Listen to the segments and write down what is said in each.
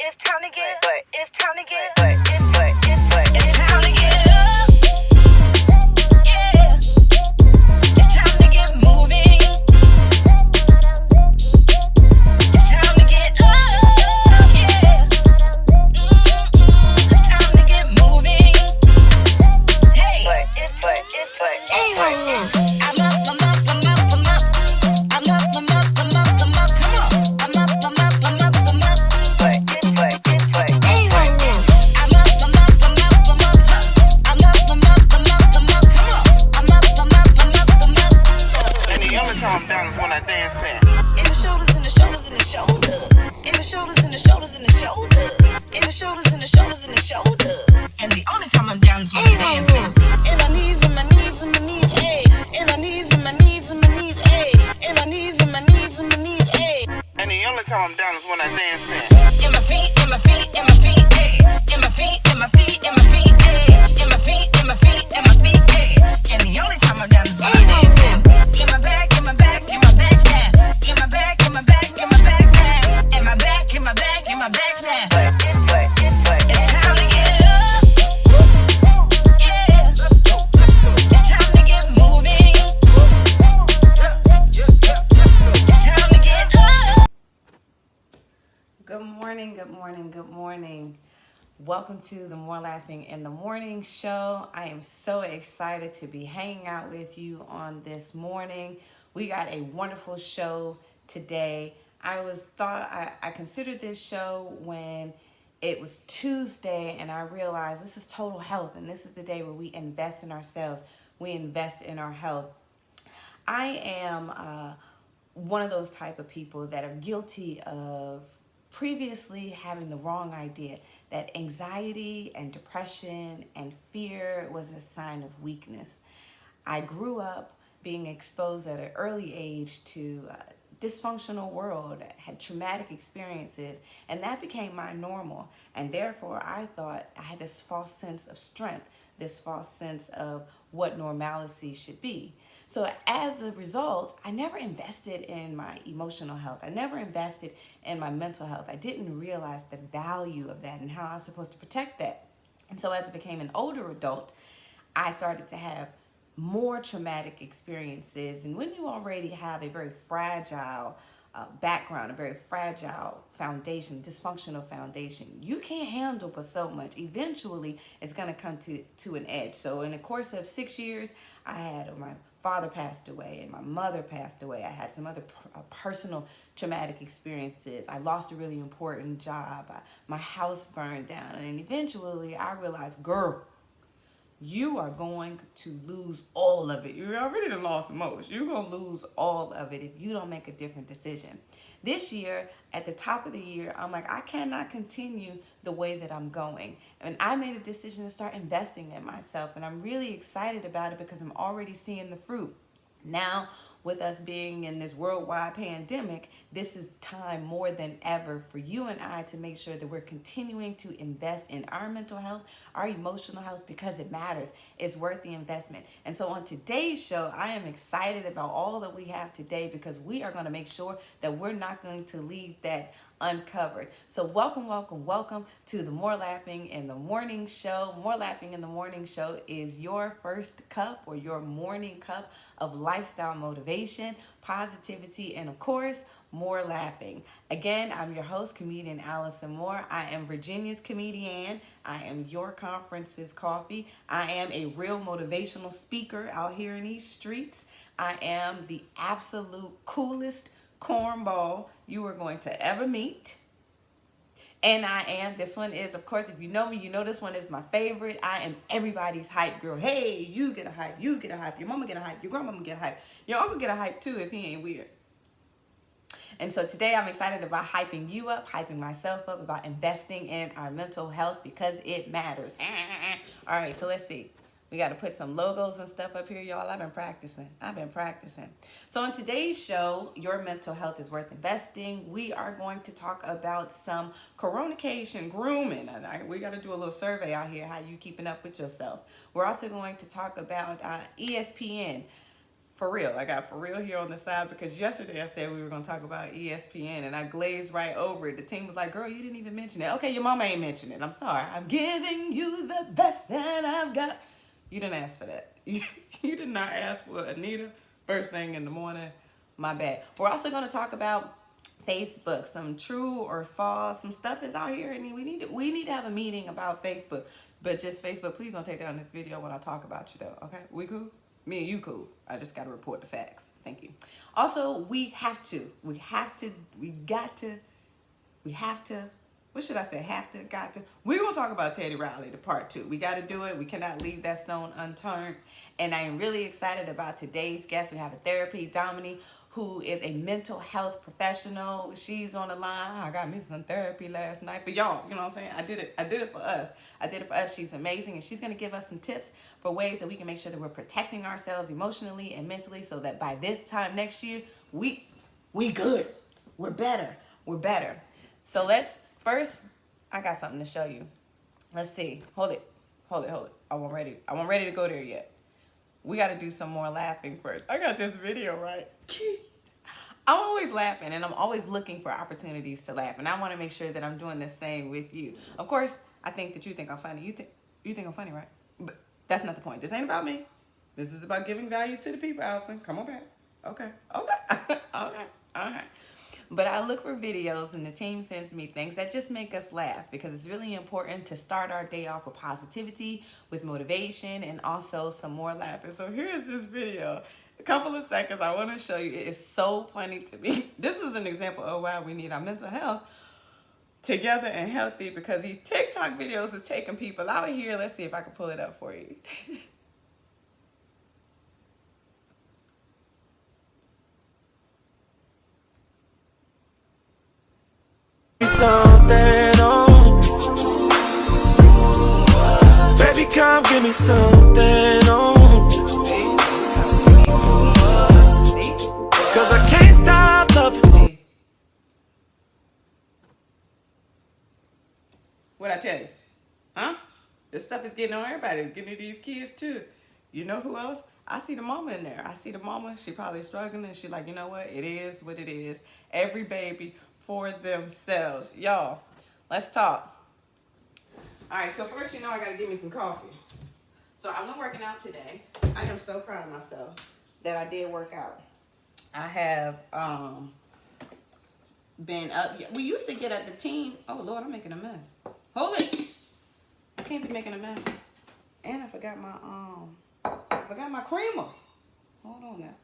It's time to get up. It's time to get up. It's time to get up. Yeah. It's time to get moving. It's time to get up. Yeah. It's time to get moving. Hey. I'm up. I'm up. I'm up. I'm up. I'm up. I'm up. I'm up. I'm up. Come on. I'm up. I'm up. I'm up. I'm up. Calm down is when I dance in. In the shoulders, in the shoulders, in the shoulders. In the shoulders, in the shoulders, in the shoulders. In the shoulders, in the shoulders, in the shoulders. And the only time I'm down is when I'm dancing. In my knees, in my knees, in my knees, ayy. In my knees, in my knees, in my knees, ayy. In my knees, in my knees, in my knees, ayy. And the only time I'm down is when I dance in. In my feet, in my feet, in my feet, ayy. In my feet, in my feet, in my feet, ayy. In my feet, in my feet, in my feet, ayy. And the only time I'm down is when I'm dancing. In my back, in my back, in my back now. In my back, in my back, in my back now. In my back, in my back, in my back now. It's time to get up. Yeah. It's time to get moving. It's time to get up. Good morning, good morning, good morning. Welcome to the More Laughing in the Morning show. I am so excited to be hanging out with you on this morning. We got a wonderful show today. I considered this show when it was Tuesday, and I realized this is total health, and this is the day where we invest in ourselves. We invest in our health. I am one of those type of people that are guilty of previously having the wrong idea that anxiety and depression and fear was a sign of weakness. I grew up being exposed at an early age to dysfunctional world, had traumatic experiences, and that became my normal. And therefore, I thought I had this false sense of strength, this false sense of what normalcy should be. So as a result, I never invested in my emotional health. I never invested in my mental health. I didn't realize the value of that and how I was supposed to protect that. And so as I became an older adult, I started to have more traumatic experiences. And when you already have a very fragile background, a very fragile foundation, dysfunctional foundation, you can't handle but so much. Eventually, it's going to come to an edge. So in the course of 6 years, I had my father passed away and my mother passed away. I had some other personal traumatic experiences. I lost a really important job. My house burned down. And eventually, I realized, girl, you are going to lose all of it. You already lost most. You're going to lose all of it if you don't make a different decision. This year, at the top of the year, I'm like, I cannot continue the way that I'm going. And I made a decision to start investing in myself. And I'm really excited about it because I'm already seeing the fruit. Now, with us being in this worldwide pandemic, this is time more than ever for you and I to make sure that we're continuing to invest in our mental health, our emotional health, because it matters. It's worth the investment. And so on today's show, I am excited about all that we have today because we are going to make sure that we're not going to leave that uncovered. So welcome to the More Laughing in the Morning show. More Laughing in the Morning show is your first cup or your morning cup of lifestyle motivation, positivity, and of course, more laughing. Again, I'm your host, Comedian Allison Moore. I am Virginia's comedian. I am your conference's coffee. I am a real motivational speaker out here in these streets. I am the absolute coolest cornball you are going to ever meet. And this one is, of course, if you know me, you know this one is my favorite. I am everybody's hype girl. Hey, you get a hype, your mama get a hype, your grandmama get a hype, your uncle get a hype too if he ain't weird. And so today I'm excited about hyping you up, hyping myself up, about investing in our mental health because it matters. All right, so let's see. We got to put some logos and stuff up here, y'all. I've been practicing. So on today's show, Your Mental Health is Worth Investing, we are going to talk about some coronation, grooming. And we got to do a little survey out here, how you keeping up with yourself. We're also going to talk about ESPN. for real. I got for real here on the side because yesterday I said we were going to talk about ESPN and I glazed right over it. The team was like, girl, you didn't even mention it. Okay, your mama ain't mentioned it. I'm sorry. I'm giving you the best that I've got. You didn't ask for that. You did not ask for Anita first thing in the morning. My bad. We're also going to talk about Facebook, some true or false, some stuff is out here, and we need to have a meeting about Facebook. But just Facebook, please don't take down this video when I talk about you, though. Okay, we cool? Me and you cool. I just got to report the facts. Thank you. Also, we got to. What should I say? Got to. We're going to talk about Teddy Riley, the part 2. We got to do it. We cannot leave that stone unturned. And I am really excited about today's guest. We have a therapy, Domany, who is a mental health professional. She's on the line. I got me some therapy last night for y'all. You know what I'm saying? I did it for us. She's amazing. And she's going to give us some tips for ways that we can make sure that we're protecting ourselves emotionally and mentally so that by this time next year, we good. We're better. So first, I got something to show you. Let's see. Hold it. I wasn't ready to go there yet. We got to do some more laughing first. I got this video, right? I'm always laughing, and I'm always looking for opportunities to laugh, and I want to make sure that I'm doing the same with you. Of course, I think that you think I'm funny. You think I'm funny, right? But that's not the point. This ain't about me. This is about giving value to the people, Allison. Come on back. Okay. Okay. But I look for videos and the team sends me things that just make us laugh because it's really important to start our day off with positivity, with motivation, and also some more laughing. So here's this video. A couple of seconds I want to show you. It is so funny to me. This is an example of why we need our mental health together and healthy because these TikTok videos are taking people out here. Let's see if I can pull it up for you. Something on, baby, come give me something on, cause I can't stop loving. What'd I tell you? Huh? This stuff is getting on everybody. It's getting to these kids too. You know who else? I see the mama in there. I see the mama. She probably struggling. She like, you know what? It is what it is. Every baby for themselves. Y'all, let's talk. All right, so first, I got to give me some coffee. So I went working out today. I am so proud of myself that I did work out. I have been up. We used to get at the team. Oh, Lord, I'm making a mess. Hold it. I can't be making a mess. And I forgot my creamer. Hold on now.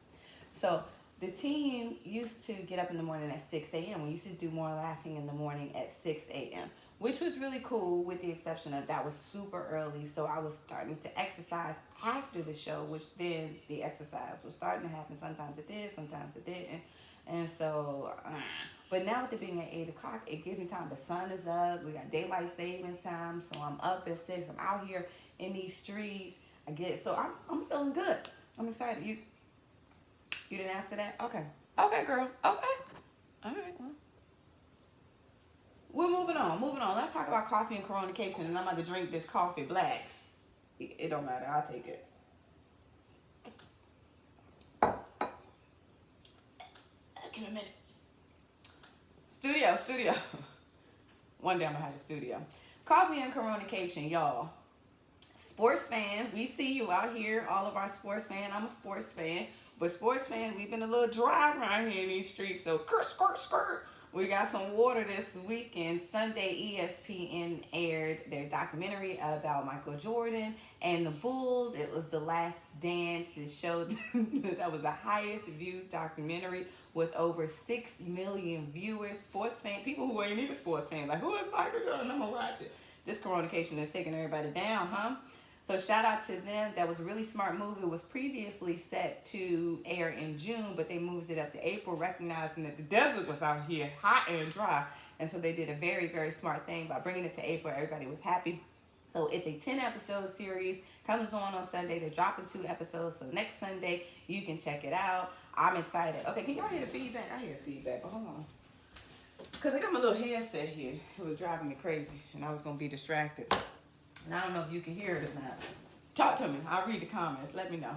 So the team used to get up in the morning at 6 a.m. We used to do more laughing in the morning at 6 a.m., which was really cool with the exception of that was super early. So I was starting to exercise after the show, which then the exercise was starting to happen. Sometimes it did, sometimes it didn't. And so, but now with it being at 8 o'clock, it gives me time. The sun is up. We got daylight savings time. So I'm up at 6. I'm out here in these streets. I'm feeling good. I'm excited. You didn't ask for that? Okay. Okay, girl. Okay. All right, well. We're moving on. Let's talk about coffee and coronation, and I'm about to drink this coffee black. It don't matter. I'll take it. Give me a minute. Studio. One day I'm going to have a studio. Coffee and coronation, y'all. Sports fans, we see you out here, all of our sports fans. I'm a sports fan. But sports fans, we've been a little dry around here in these streets. So, skirt. We got some water this weekend. Sunday, ESPN aired their documentary about Michael Jordan and the Bulls. It was The Last Dance. It showed that was the highest viewed documentary with over 6 million viewers. Sports fans, people who ain't even sports fans, like, who is Michael Jordan? I'm going to watch it. This coronation is taking everybody down, huh? So shout out to them. That was a really smart move. It was previously set to air in June, but they moved it up to April, recognizing that the desert was out here hot and dry. And so they did a very, very smart thing by bringing it to April. Everybody was happy. So it's a 10-episode series. Comes on Sunday. They're dropping 2 episodes. So next Sunday, you can check it out. I'm excited. Okay, can y'all hear the feedback? I hear feedback, but hold on. Because I got my little headset here. It was driving me crazy, and I was going to be distracted. And I don't know if you can hear it or not. Talk to me. I'll read the comments. Let me know.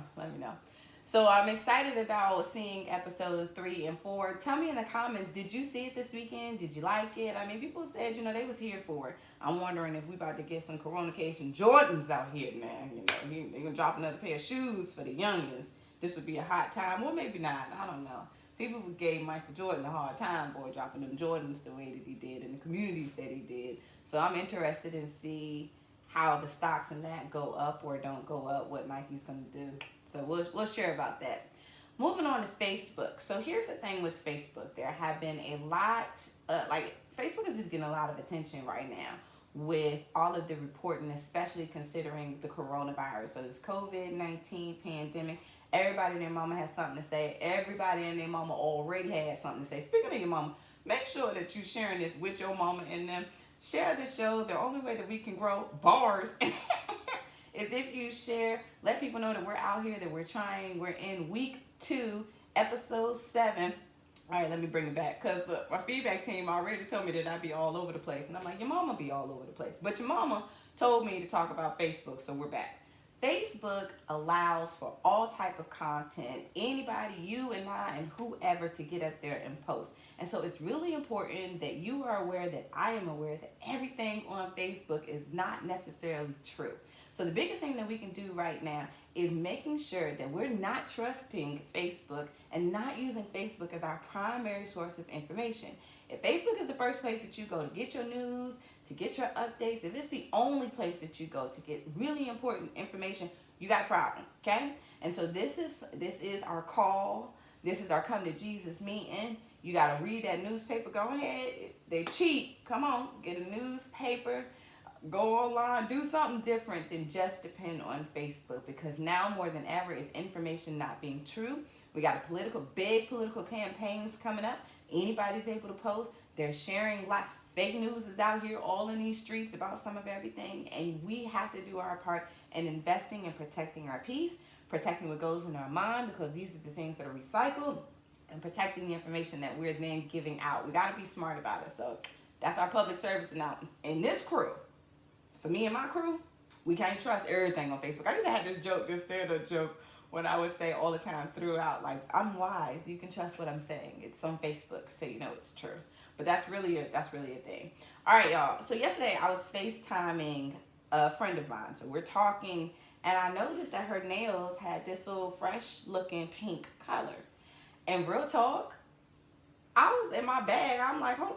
So I'm excited about seeing episode 3 and 4. Tell me in the comments, did you see it this weekend? Did you like it? I mean, people said, they was here for it. I'm wondering if we about to get some Coronation Jordans out here, man. They gonna drop another pair of shoes for the youngins. This would be a hot time. Well, maybe not. I don't know. People gave Michael Jordan a hard time, boy, dropping them Jordans the way that he did, and the community said he did. So I'm interested in see how the stocks in that go up or don't go up, what Nike's gonna do. So we'll share about that. Moving on to Facebook. So here's the thing with Facebook. There have been a lot, Facebook is just getting a lot of attention right now with all of the reporting, especially considering the coronavirus. So this COVID-19 pandemic, everybody and their mama has something to say. Everybody and their mama already had something to say. Speaking of your mama, make sure that you're sharing this with your mama and them. Share the show. The only way that we can grow bars is if you share, let people know that we're out here, that we're trying. We're in week 2, episode 7. All right, let me bring it back, because my feedback team already told me that I'd be all over the place. And I'm like, your mama be all over the place. But your mama told me to talk about Facebook, so we're back. Facebook allows for all type of content, anybody, you and I and whoever, to get up there and post. And so it's really important that you are aware, that I am aware, that everything on Facebook is not necessarily true. So the biggest thing that we can do right now is making sure that we're not trusting Facebook and not using Facebook as our primary source of information. If Facebook is the first place that you go to get your news, to get your updates, if it's the only place that you go to get really important information, you got a problem, okay? And so this is our call. This is our come to Jesus meeting. You got to read that newspaper. Go ahead. They cheap. Come on, get a newspaper. Go online, do something different than just depend on Facebook, because now more than ever is information not being true. We got big political campaigns coming up. Anybody's able to post. They're sharing fake news is out here all in these streets about some of everything, and we have to do our part in investing and protecting our peace, protecting what goes in our mind, because these are the things that are recycled, and protecting the information that we're then giving out. We got to be smart about it. So that's our public service. Now, in this crew, for me and my crew, we can't trust everything on Facebook. I just had this stand-up joke when I would say all the time throughout, like, I'm wise. You can trust what I'm saying. It's on Facebook, so you know it's true. But that's really a thing. All right, y'all. So yesterday I was FaceTiming a friend of mine. So we're talking, and I noticed that her nails had this little fresh-looking pink color. And real talk, I was in my bag. I'm like, oh,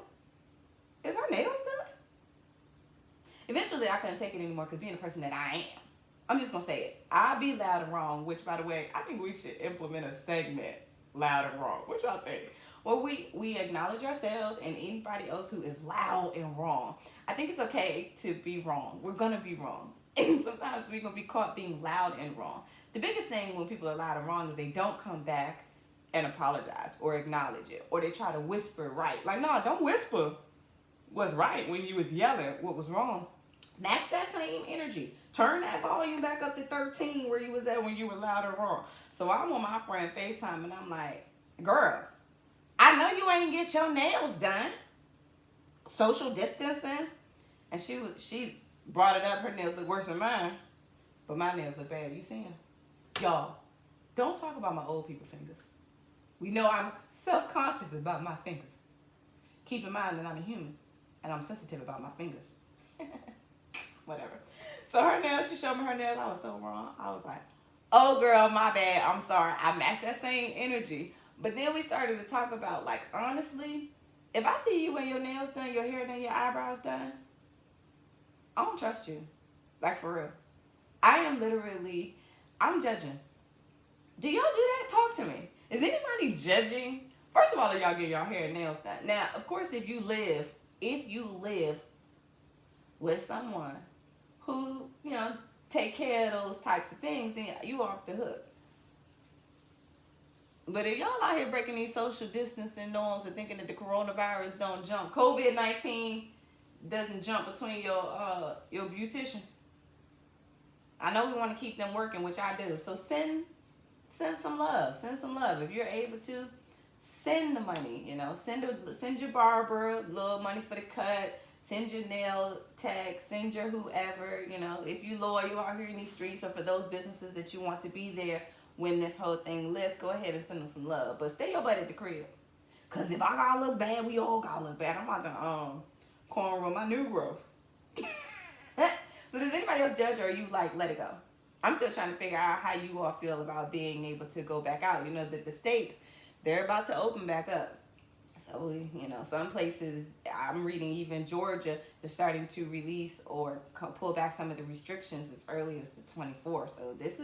is her nails done? Eventually, I couldn't take it anymore, because being the person that I am, I'm just going to say it. I'll be loud and wrong, which, by the way, I think we should implement a segment, loud and wrong. What y'all think? Well, we acknowledge ourselves and anybody else who is loud and wrong. I think it's okay to be wrong. We're going to be wrong. And sometimes we're going to be caught being loud and wrong. The biggest thing when people are loud and wrong is they don't come back and apologize or acknowledge it. Or they try to whisper right. Like, no, don't whisper what's right when you was yelling what was wrong. Match that same energy. Turn that volume back up to 13 where you was at when you were loud and wrong. So I'm on my friend FaceTime and I'm like, girl, I know you ain't get your nails done. Social distancing. And she brought it up. Her nails look worse than mine. But my nails look bad. You see them? Y'all, don't talk about my old people fingers. We know I'm self-conscious about my fingers. Keep in mind that I'm a human. And I'm sensitive about my fingers. Whatever. So her nails, she showed me her nails. I was so wrong. I was like, oh girl, my bad. I'm sorry. I matched that same energy. But then we started to talk about, like, honestly, if I see you with your nails done, your hair done, your eyebrows done, I don't trust you. Like, for real. I'm judging. Do y'all do that? Talk to me. Is anybody judging? First of all, y'all get your hair and nails done. Now, of course, if you live with someone who, take care of those types of things, then you are off the hook. But if y'all out here breaking these social distancing norms and thinking that the coronavirus don't jump, COVID-19 doesn't jump between your beautician. I know we want to keep them working, which I do. So send some love. Send some love. If you're able to, send the money. Send your barber a little money for the cut. Send your nail tech. Send your whoever. If you loyal out here in these streets, or for those businesses that you want to be there when this whole thing lifts, go ahead and send them some love. But stay your butt at the crib. Cause if I gotta look bad, we all gotta look bad. I'm not gonna cornrow my new growth. So does anybody else judge, or you like let it go? I'm still trying to figure out how you all feel about being able to go back out. You know that the states, they're about to open back up. So, you know, some places, I'm reading even Georgia is starting to release or pull back some of the restrictions as early as the 24th. So this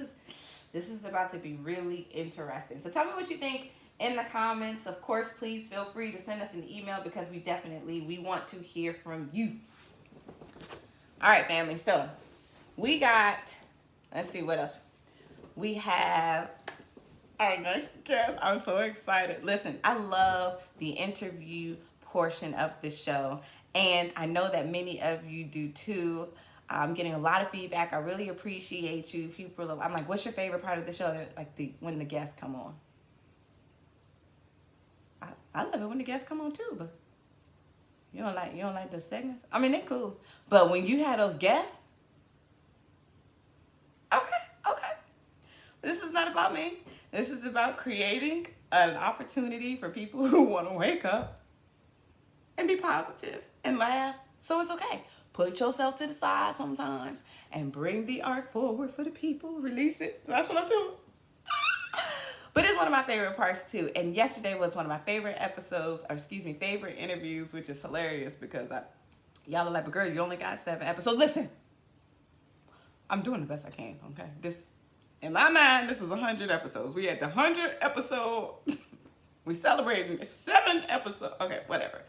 is about to be really interesting. So tell me what you think in the comments. Of course, please feel free to send us an email because we want to hear from you. All right, family. So we got, let's see what else. We have our next guest. I'm so excited. Listen, I love the interview portion of the show, and I know that many of you do too. I'm getting a lot of feedback. I really appreciate you. People, I'm like, what's your favorite part of the show? They're like when the guests come on. I love it when the guests come on too, but you don't like those segments. I mean, they're cool, but when you have those guests, okay. This is not about me. This is about creating an opportunity for people who want to wake up and be positive and laugh. So it's okay. Put yourself to the side sometimes and bring the art forward for the people. Release it. So that's what I'm doing. But it's one of my favorite parts too. And yesterday was one of my favorite favorite interviews, which is hilarious because y'all are like, but girl, you only got 7 episodes. Listen, I'm doing the best I can, okay? In my mind, this is 100 episodes. We had the 100 episode. We celebrating 7 episodes. Okay, whatever.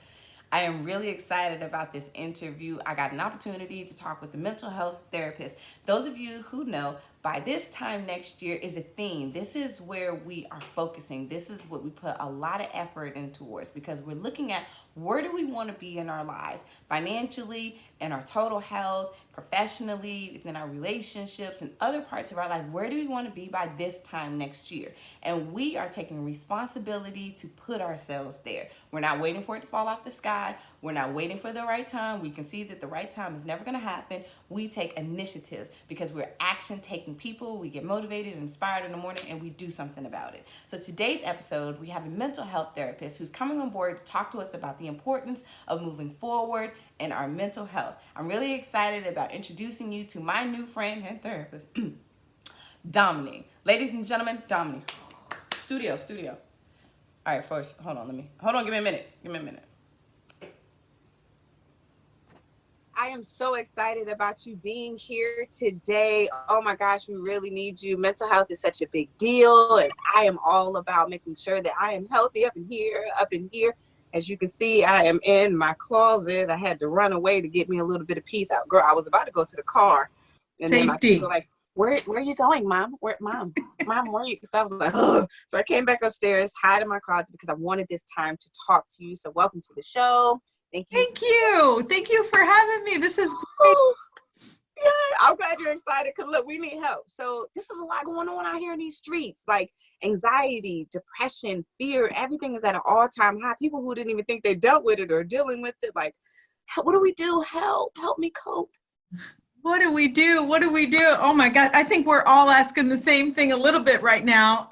I am really excited about this interview. I got an opportunity to talk with a mental health therapist. Those of you who know, by this time next year is a theme. This is where we are focusing. This is what we put a lot of effort in towards because we're looking at where do we want to be in our lives, financially, in our total health, professionally, within our relationships, and other parts of our life. Where do we want to be by this time next year? And we are taking responsibility to put ourselves there. We're not waiting for it to fall off the sky. We're not waiting for the right time. We can see that the right time is never going to happen. We take initiatives because we're action-taking people. We get motivated and inspired in the morning, and we do something about it. So today's episode, we have a mental health therapist who's coming on board to talk to us about the importance of moving forward in our mental health. I'm really excited about introducing you to my new friend and therapist, Domany. Ladies and gentlemen, Domany. Studio. All right, first, hold on, give me a minute. I am so excited about you being here today. Oh my gosh, we really need you. Mental health is such a big deal, and I am all about making sure that I am healthy up in here. As you can see, I am in my closet. I had to run away to get me a little bit of peace out. Girl, I was about to go to the car. And Safety. then my kids were like, where are you going, Mom? Mom, where are you? So I was like, ugh. So I came back upstairs, hide in my closet because I wanted this time to talk to you. So welcome to the show. Thank you. Thank you for having me. This is great. Yeah, I'm glad you're excited because look, we need help. So this is a lot going on out here in these streets, like anxiety, depression, fear. Everything is at an all-time high. People who didn't even think they dealt with it or dealing with it, like, what do we do? Help me cope. What do we do? Oh my God. I think we're all asking the same thing a little bit right now.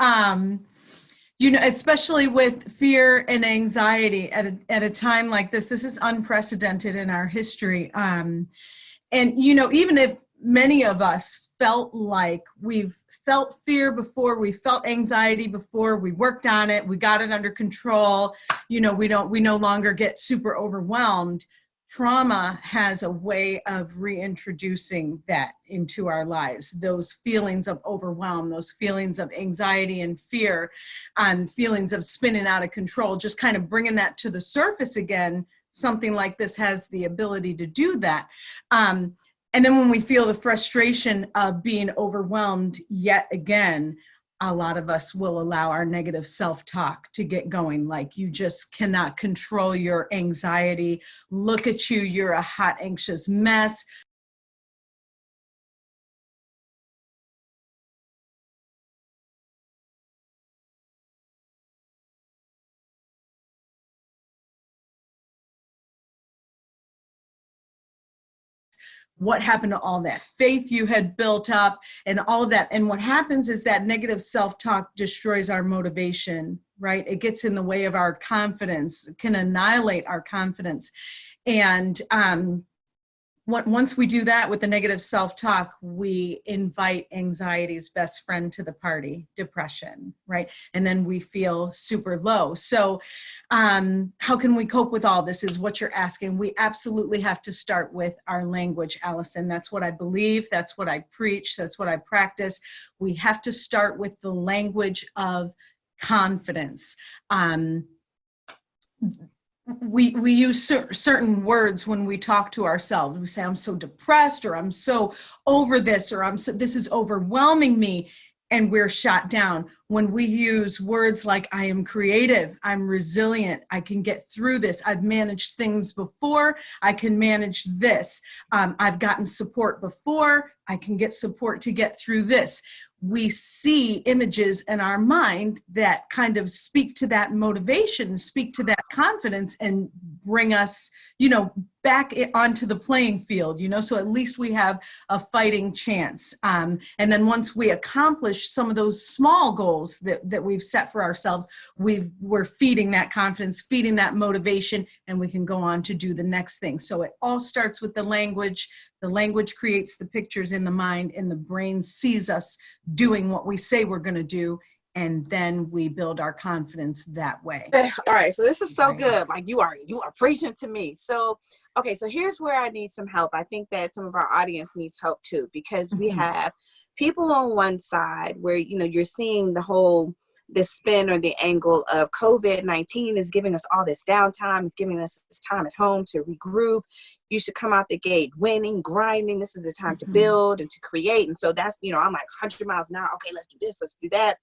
Especially with fear and anxiety at a time like this is unprecedented in our history. And even if many of us felt like we've felt fear before, we felt anxiety before, we worked on it, we got it under control, we no longer get super overwhelmed. Trauma has a way of reintroducing that into our lives, those feelings of overwhelm, those feelings of anxiety and fear, and feelings of spinning out of control, just kind of bringing that to the surface again. Something like this has the ability to do that. And then when we feel the frustration of being overwhelmed yet again, a lot of us will allow our negative self-talk to get going. Like, you just cannot control your anxiety. Look at you, you're a hot, anxious mess. what happened to all that faith you had built up and all of that? And what happens is that negative self-talk destroys our motivation, right? It gets in the way of our confidence, can annihilate our confidence. And once we do that with the negative self-talk, we invite anxiety's best friend to the party, depression, right? And then we feel super low. So how can we cope with all this is what you're asking. We absolutely have to start with our language, Allison. That's what I believe. That's what I preach. That's what I practice. We have to start with the language of confidence. We use certain words when we talk to ourselves. We say, I'm so depressed, or I'm so over this, or this is overwhelming me, and we're shot down. When we use words like, I am creative, I'm resilient, I can get through this, I've managed things before, I can manage this, I've gotten support before, I can get support to get through this. We see images in our mind that kind of speak to that motivation, speak to that confidence, and bring us, back onto the playing field, so at least we have a fighting chance. And then once we accomplish some of those small goals that we've set for ourselves, we're feeding that confidence, feeding that motivation, and we can go on to do the next thing. So it all starts with the language. The language creates the pictures in the mind, and the brain sees us doing what we say we're going to do, and then we build our confidence that way. All right, so this is so good. Like you are preaching to me. So, okay, so here's where I need some help. I think that some of our audience needs help too, because we have people on one side where, you're seeing the spin or the angle of COVID-19 is giving us all this downtime. It's giving us this time at home to regroup. You should come out the gate winning, grinding. This is the time to build and to create. And so that's, I'm like 100 miles an hour. Okay, let's do this. Let's do that.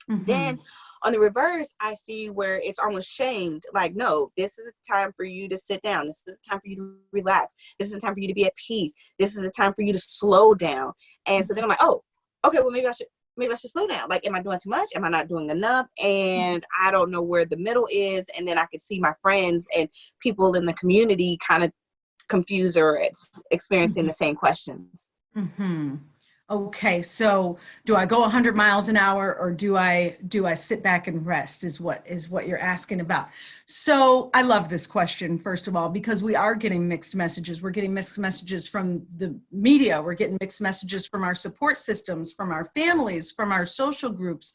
Then on the reverse, I see where it's almost shamed. Like, no, this is a time for you to sit down. This is a time for you to relax. This is a time for you to be at peace. This is a time for you to slow down. And so then I'm like, oh, okay, well, maybe I should slow down. Like, am I doing too much? Am I not doing enough? And I don't know where the middle is. And then I could see my friends and people in the community kind of confused or experiencing the same questions. Okay, so do I go 100 miles an hour, or do I sit back and rest is what you're asking about. So I love this question, first of all, because we are getting mixed messages. We're getting mixed messages from the media. We're getting mixed messages from our support systems, from our families, from our social groups.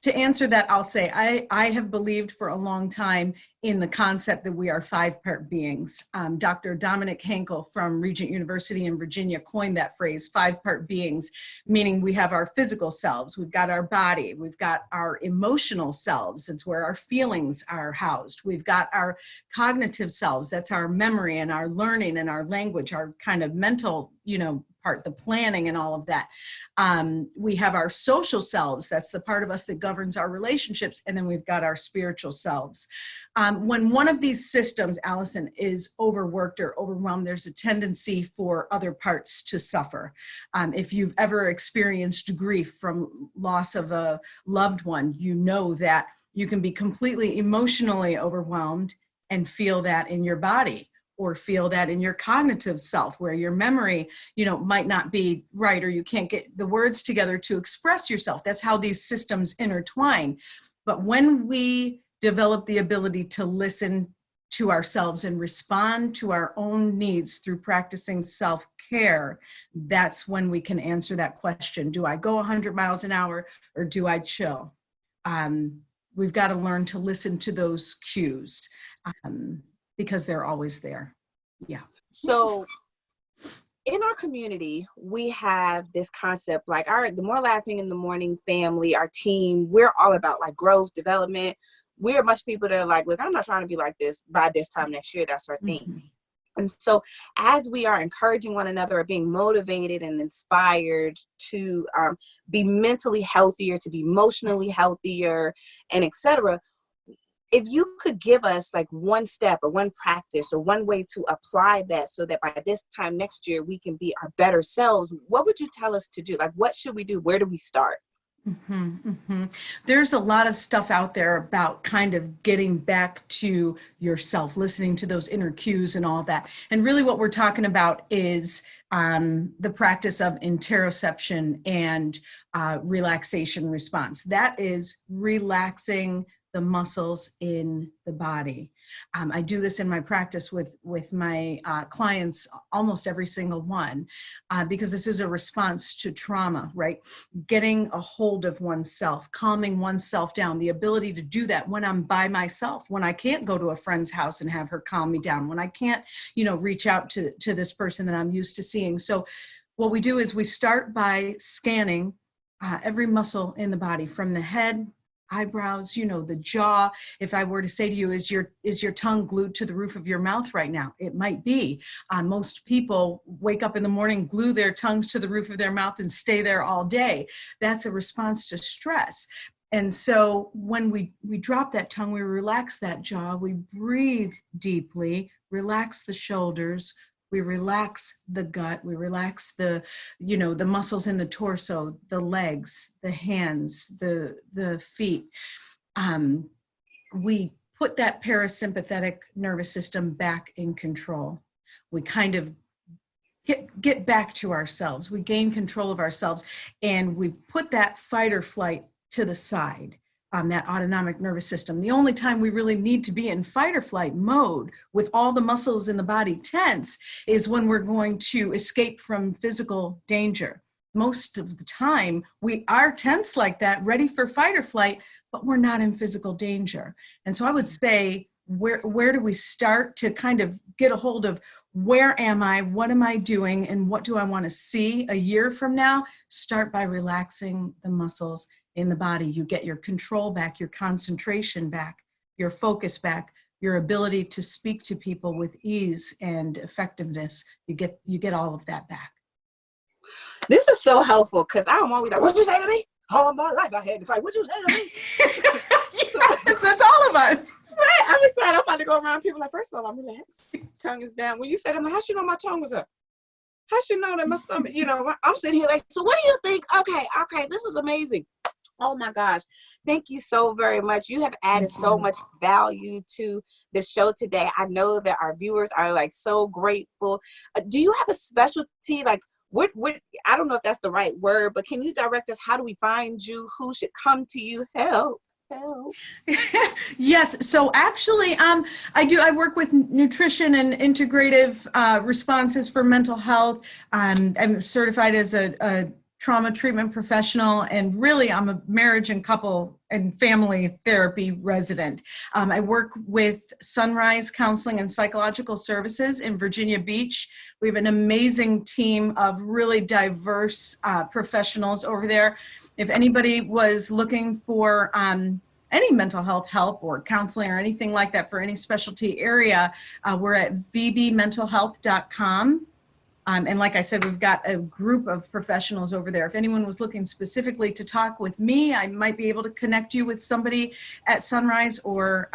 To answer that, I'll say I have believed for a long time in the concept that we are 5-part beings. Dr. Dominic Henkel from Regent University in Virginia coined that phrase, 5-part beings, meaning we have our physical selves, we've got our body, we've got our emotional selves, it's where our feelings are housed, we've got our cognitive selves, that's our memory and our learning and our language, our kind of mental, part, the planning and all of that. We have our social selves, that's the part of us that governs our relationships, and then we've got our spiritual selves. When one of these systems, Allison, is overworked or overwhelmed, there's a tendency for other parts to suffer. If you've ever experienced grief from loss of a loved one, you know that you can be completely emotionally overwhelmed and feel that in your body, or feel that in your cognitive self, where your memory, might not be right, or you can't get the words together to express yourself. That's how these systems intertwine. But when we develop the ability to listen to ourselves and respond to our own needs through practicing self-care, that's when we can answer that question. Do I go 100 miles an hour, or do I chill? We've got to learn to listen to those cues. Because they're always there. Yeah. So in our community, we have this concept, like the MooreLaughing in the Morning family, our team, we're all about like growth, development. We're a bunch of people that are like, look, I'm not trying to be like this by this time next year. That's our thing. And so as we are encouraging one another, or being motivated and inspired to be mentally healthier, to be emotionally healthier, and etc., if you could give us like one step or one practice or one way to apply that so that by this time next year we can be our better selves, what would you tell us to do? Like, what should we do? Where do we start? There's a lot of stuff out there about kind of getting back to yourself, listening to those inner cues and all that. And really what we're talking about is the practice of interoception and relaxation response. That is relaxing the muscles in the body. I do this in my practice with my clients, almost every single one, because this is a response to trauma, right? Getting a hold of oneself, calming oneself down, the ability to do that when I'm by myself, when I can't go to a friend's house and have her calm me down, when I can't, reach out to this person that I'm used to seeing. So what we do is we start by scanning every muscle in the body, from the head, eyebrows, the jaw. If I were to say to you, is your tongue glued to the roof of your mouth right now? It might be. Most people wake up in the morning, glue their tongues to the roof of their mouth and stay there all day. That's a response to stress. And so when we drop that tongue, we relax that jaw, we breathe deeply, relax the shoulders, we relax the gut, we relax the muscles in the torso, the legs, the hands, the feet. We put that parasympathetic nervous system back in control. We kind of get back to ourselves. We gain control of ourselves, and we put that fight or flight to the side. That autonomic nervous system. The only time we really need to be in fight or flight mode with all the muscles in the body tense is when we're going to escape from physical danger. Most of the time we are tense like that, ready for fight or flight, but we're not in physical danger. And so I would say, where do we start to kind of get a hold of where am I, what am I doing, and what do I want to see a year from now? Start by relaxing the muscles in the body. You get your control back, your concentration back, your focus back, your ability to speak to people with ease and effectiveness. You get all of that back. This is so helpful, because I'm always like, what'd you say to me? All my life I had to fight. What'd you say to me? Yes, that's all of us. Right. I'm excited. I'm about to go around people like, first of all, I'm relaxed. Tongue is down. When you said, how should you know my tongue was up? How should you know that my stomach, I'm sitting here like, so what do you think? Okay, this is amazing. Oh my gosh. Thank you so very much. You have added so much value to the show today. I know that our viewers are like so grateful. Do you have a specialty? Like what, I don't know if that's the right word, but can you direct us? How do we find you? Who should come to you? Help. Yes. So actually, I work with nutrition and integrative responses for mental health. I'm certified as a trauma treatment professional, and really I'm a marriage and couple and family therapy resident. I work with Sunrise Counseling and Psychological Services in Virginia Beach. We have an amazing team of really diverse professionals over there. If anybody was looking for any mental health help or counseling or anything like that for any specialty area, we're at vbmentalhealth.com. And like I said, we've got a group of professionals over there. If anyone was looking specifically to talk with me, I might be able to connect you with somebody at Sunrise, or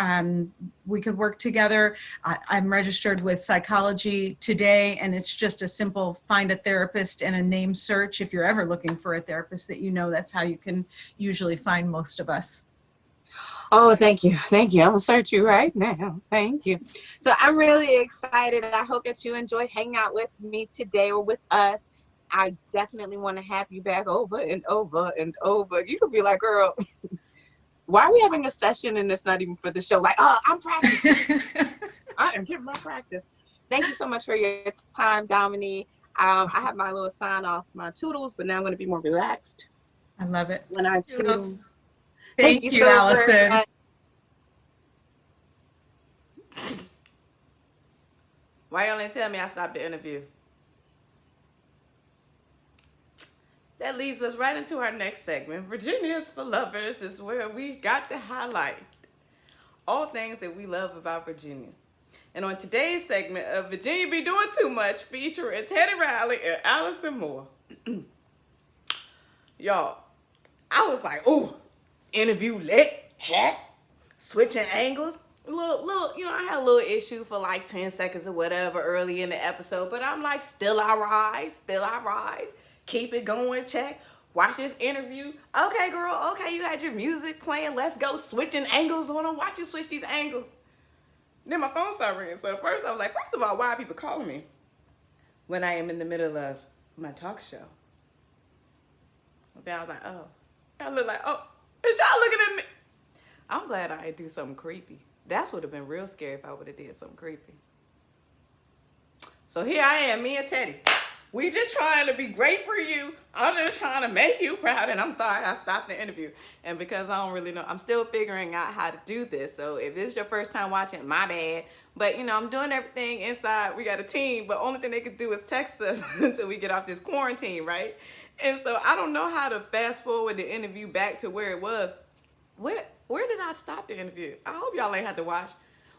we could work together. I'm registered with Psychology Today, and it's just a simple find a therapist and a name search. If you're ever looking for a therapist that that's how you can usually find most of us. Oh, thank you. I'm going to search you right now. Thank you. So I'm really excited. I hope that you enjoyed hanging out with me today, or with us. I definitely want to have you back over and over and over. You could be like, girl, why are we having a session and it's not even for the show? Like, I'm practicing. I am getting my practice. Thank you so much for your time, Domany. I have my little sign off, my toodles, but now I'm going to be more relaxed. I love it. When I toodles. Thank you, so Allison. Why y'all didn't tell me I stopped the interview? That leads us right into our next segment. Virginia's for Lovers is where we got to highlight all things that we love about Virginia. And on today's segment of Virginia Be Doing Too Much, featuring Teddy Riley and Allison Moore. Y'all, I was like, ooh, interview lit, check, switching angles. Little, I had a little issue for like 10 seconds or whatever early in the episode, but I'm like, still I rise, keep it going, check. Watch this interview. Okay, girl. Okay, you had your music playing. Let's go switching angles on them. Watch you switch these angles. Then my phone started ringing. So at first I was like, first of all, why are people calling me when I am in the middle of my talk show? Then I was like, oh. I look like, oh, is y'all looking at me? I'm glad I didn't do something creepy. That would have been real scary if I would have did something creepy. So here I am, me and Teddy. We just trying to be great for you. I'm just trying to make you proud. And I'm sorry I stopped the interview. And because I don't really know, I'm still figuring out how to do this. So if this is your first time watching, my bad. But, you know, I'm doing everything inside. We got a team. But only thing they can do is text us until we get off this quarantine, right? And so I don't know how to fast forward the interview back to where it was. Where did I stop the interview? I hope y'all ain't had to watch.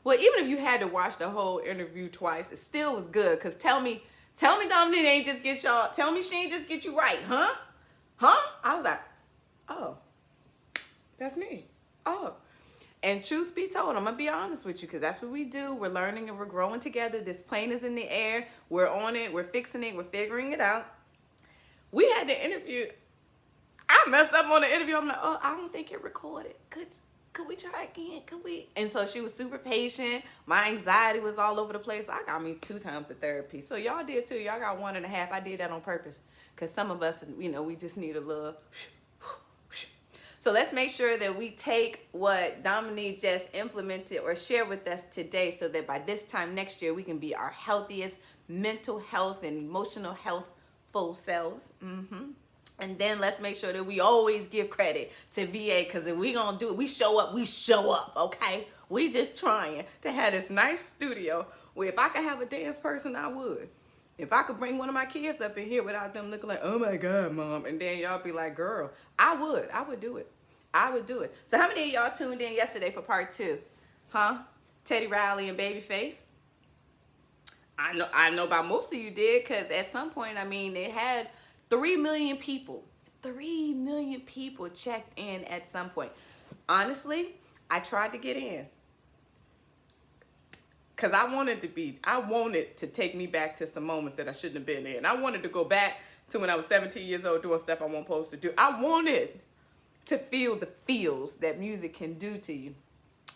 Well, even if you had to watch the whole interview twice, it still was good. Because tell me Domany ain't just get y'all. Tell me she ain't just get you right, huh? Huh? I was like, oh, that's me. Oh. And truth be told, I'm going to be honest with you because that's what we do. We're learning and we're growing together. This plane is in the air. We're on it. We're fixing it. We're figuring it out. We had the interview. I messed up on the interview. I'm like, oh, I don't think it recorded. Could we try again? Could we? And so she was super patient. My anxiety was all over the place. I got me 2 times the therapy. So y'all did too. Y'all got 1.5. I did that on purpose. Because some of us, you know, we just need a little. So let's make sure that we take what Domany just implemented or share with us today so that by this time next year, we can be our healthiest mental health and emotional health full selves. And then let's make sure that we always give credit to VA because if we gonna do it, we show up, okay? We just trying to have this nice studio where if I could have a dance person, I would. If I could bring one of my kids up in here without them looking like, oh my God, Mom, and then y'all be like, girl, I would do it. I would do it. So how many of y'all tuned in yesterday for part 2? Huh? Teddy Riley and Babyface? I know about most of you did because at some point, I mean, they had 3 million people. 3 million people checked in at some point. Honestly, I tried to get in. Because I wanted to take me back to some moments that I shouldn't have been in. I wanted to go back to when I was 17 years old doing stuff I wasn't supposed to do. I wanted to feel the feels that music can do to you.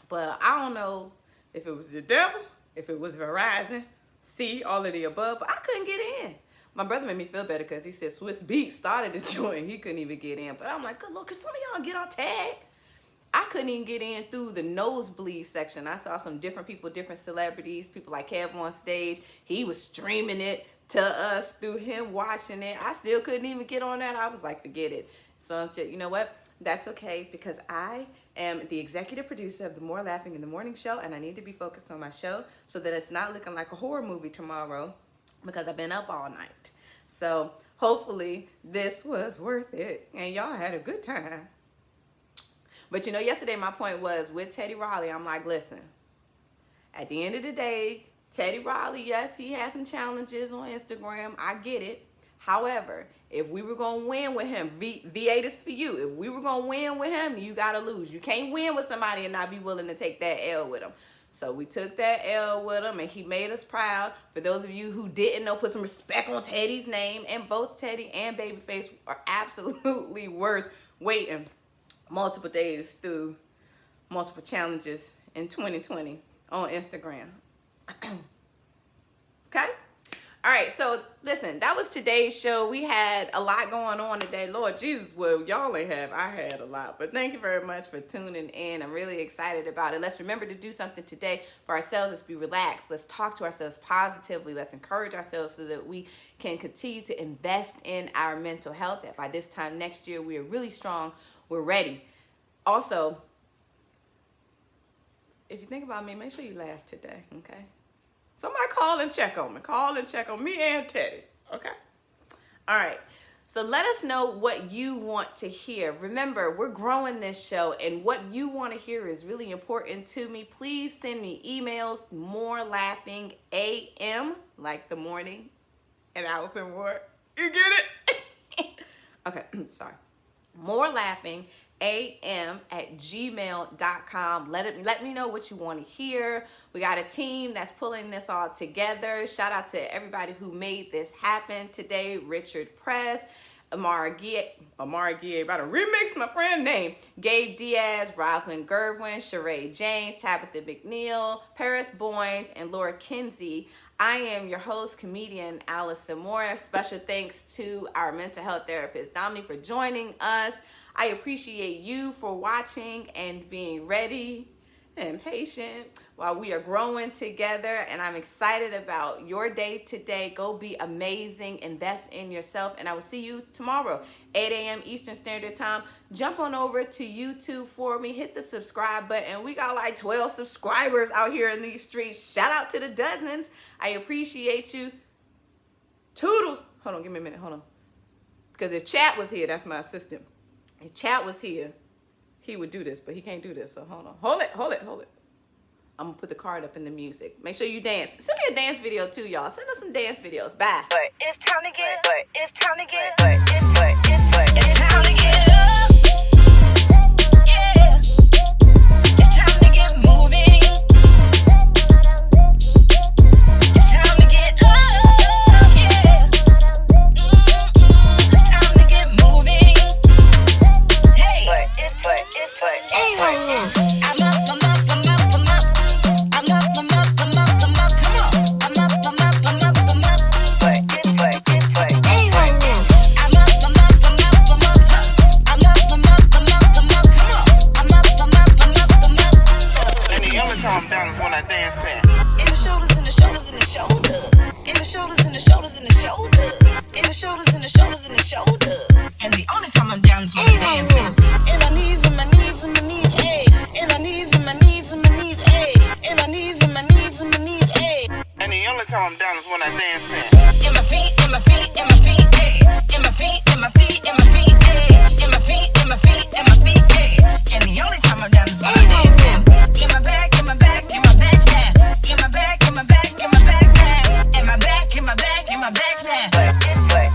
But I don't know if it was the devil, if it was Verizon, C, all of the above, but I couldn't get in. My brother made me feel better because he said Swiss Beats started the joint. He couldn't even get in. But I'm like, good Lord, could some of y'all get on tag? I couldn't even get in through the nosebleed section. I saw some different people, different celebrities, people like Kev on stage. He was streaming it to us through him watching it. I still couldn't even get on that. I was like, forget it. So you know what? That's okay because I am the executive producer of the MooreLaughing in the Morning Show and I need to be focused on my show so that it's not looking like a horror movie tomorrow because I've been up all night. So hopefully this was worth it and y'all had a good time. But you know, yesterday my point was with Teddy Riley, I'm like, listen, at the end of the day, Teddy Riley, yes, he has some challenges on Instagram. I get it. However, if we were going to win with him, VA, this for you. If we were going to win with him, you got to lose. You can't win with somebody and not be willing to take that L with him. So we took that L with him and he made us proud. For those of you who didn't know, put some respect on Teddy's name. And both Teddy and Babyface are absolutely worth waiting multiple days through multiple challenges in 2020 on Instagram. Okay? All right, so listen, that was today's show. We had a lot going on today. Lord Jesus, well, y'all ain't have. I had a lot. But thank you very much for tuning in. I'm really excited about it. Let's remember to do something today for ourselves. Let's be relaxed. Let's talk to ourselves positively. Let's encourage ourselves so that we can continue to invest in our mental health. That by this time next year, we are really strong. We're ready. Also, if you think about me, make sure you laugh today, okay? Somebody call and check on me. Call and check on me and Teddy, okay? All right. So let us know what you want to hear. Remember, we're growing this show, and what you want to hear is really important to me. Please send me emails, MooreLaughing AM, like the morning, and Allison Moore. You get it? Okay, sorry. MooreLaughing am@gmail.com. Let me know what you want to hear. We got a team that's pulling this all together. Shout out to everybody who made this happen today. Richard Press, Amara about to remix my friend name. Gabe Diaz, Rosalind Gerwin, Sheree James, Tabitha McNeil, Paris Boynes, and Laura Kinsey. I am your host, Comedian Allison Moore. Special thanks to our mental health therapist, Domany, for joining us. I appreciate you for watching and being ready and patient while we are growing together, and I'm excited about your day today. Go be amazing, invest in yourself, and I will see you tomorrow, 8 a.m. Eastern Standard Time. Jump on over to YouTube for me, hit the subscribe button. We got like 12 subscribers out here in these streets. Shout out to the dozens. I appreciate you. Toodles. Hold on, give me a minute, hold on. Because if Chat was here, that's my assistant. If Chat was here, he would do this, but he can't do this, so hold on. Hold it. I'm gonna put the card up in the music. Make sure you dance. Send me a dance video too, y'all. Send us some dance videos. Bye. But it's time to get, it's time to get, it's time to get up. Yeah. It's time to get moving. It's time to get up. Yeah. It's time to get moving. Hey. I'm up. Calm down is when I dance in. In the shoulders, in the shoulders, in the shoulders. In the shoulders, in the shoulders, in the shoulders. In the shoulders, in the shoulders, in the shoulders. And the only time I'm down is when I'm dancing. In my knees, in my knees, in my knees, ayy. In my knees, in my knees, in my knees, ayy. In my knees, in my knees, in my knees, ayy. And the only time I'm down is when I dance in. In my feet, in my feet, in my feet, ayy. In my feet, in my feet, in my feet, ayy. In my feet, in my feet, in my feet, ayy. And the only time I'm down is when I'm dancing. In my back, in my back, in my back now. In my back, in my back, in my back now. In my back, in my back, in my back now.